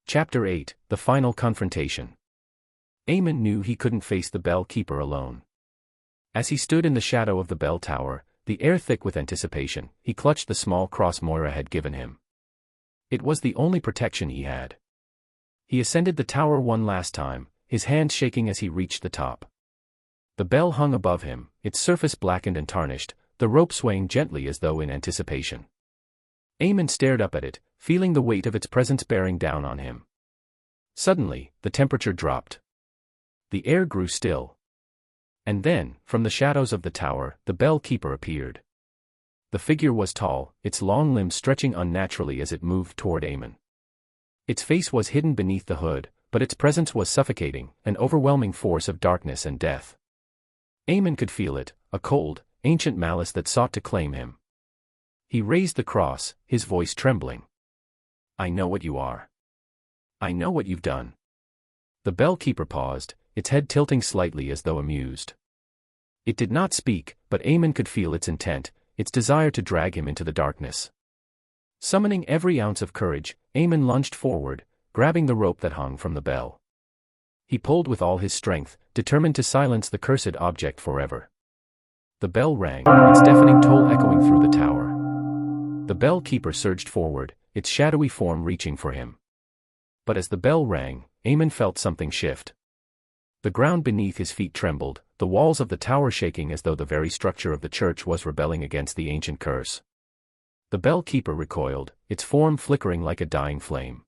Chapter 8, The Final Confrontation. Eamon knew he couldn't face the bell keeper alone. As he stood in the shadow of the bell tower, the air thick with anticipation, he clutched the small cross Moira had given him. It was the only protection he had. He ascended the tower one last time, his hands shaking as he reached the top. The bell hung above him, its surface blackened and tarnished, the rope swaying gently as though in anticipation. Eamon stared up at it, feeling the weight of its presence bearing down on him. Suddenly, the temperature dropped. The air grew still. And then, from the shadows of the tower, the bell keeper appeared. The figure was tall, its long limbs stretching unnaturally as it moved toward Eamon. Its face was hidden beneath the hood, but its presence was suffocating, an overwhelming force of darkness and death. Eamon could feel it, a cold, ancient malice that sought to claim him. He raised the cross, his voice trembling. "I know what you are. I know what you've done." The bell keeper paused, its head tilting slightly as though amused. It did not speak, but Eamon could feel its intent, its desire to drag him into the darkness. Summoning every ounce of courage, Eamon lunged forward, grabbing the rope that hung from the bell. He pulled with all his strength, determined to silence the cursed object forever. The bell rang, its deafening toll echoing through the tower. The bell keeper surged forward, its shadowy form reaching for him. But as the bell rang, Eamon felt something shift. The ground beneath his feet trembled, the walls of the tower shaking as though the very structure of the church was rebelling against the ancient curse. The bell keeper recoiled, its form flickering like a dying flame.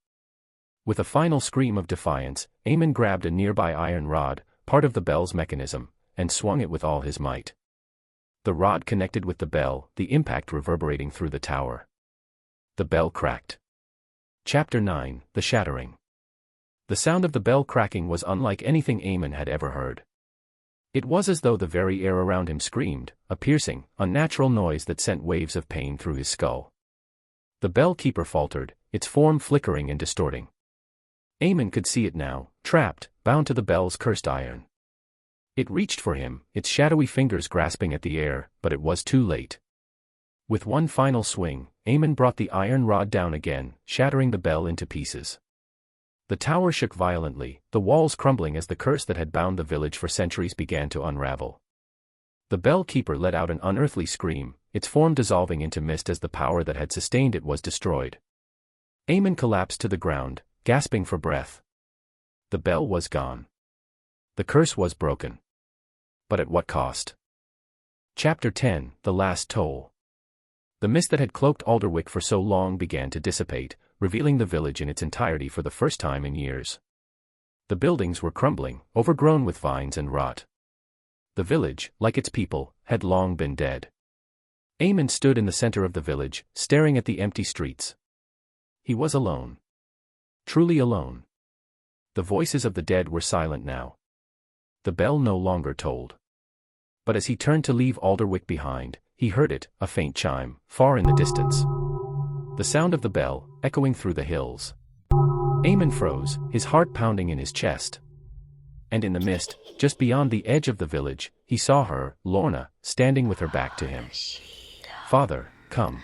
With a final scream of defiance, Eamon grabbed a nearby iron rod, part of the bell's mechanism, and swung it with all his might. The rod connected with the bell, the impact reverberating through the tower. The bell cracked. Chapter 9, The Shattering. The sound of the bell cracking was unlike anything Eamon had ever heard. It was as though the very air around him screamed, a piercing, unnatural noise that sent waves of pain through his skull. The bell keeper faltered, its form flickering and distorting. Eamon could see it now, trapped, bound to the bell's cursed iron. It reached for him, its shadowy fingers grasping at the air, but it was too late. With one final swing, Eamon brought the iron rod down again, shattering the bell into pieces. The tower shook violently, the walls crumbling as the curse that had bound the village for centuries began to unravel. The bell keeper let out an unearthly scream, its form dissolving into mist as the power that had sustained it was destroyed. Eamon collapsed to the ground, gasping for breath. The bell was gone. The curse was broken. But at what cost? Chapter 10, The Last Toll. The mist that had cloaked Alderwyck for so long began to dissipate, revealing the village in its entirety for the first time in years. The buildings were crumbling, overgrown with vines and rot. The village, like its people, had long been dead. Eamon stood in the center of the village, staring at the empty streets. He was alone. Truly alone. The voices of the dead were silent now. The bell no longer tolled. But as he turned to leave Alderwyck behind, he heard it, a faint chime, far in the distance. The sound of the bell, echoing through the hills. Eamon froze, his heart pounding in his chest. And in the mist, just beyond the edge of the village, he saw her, Lorna, standing with her back to him. "Father, come."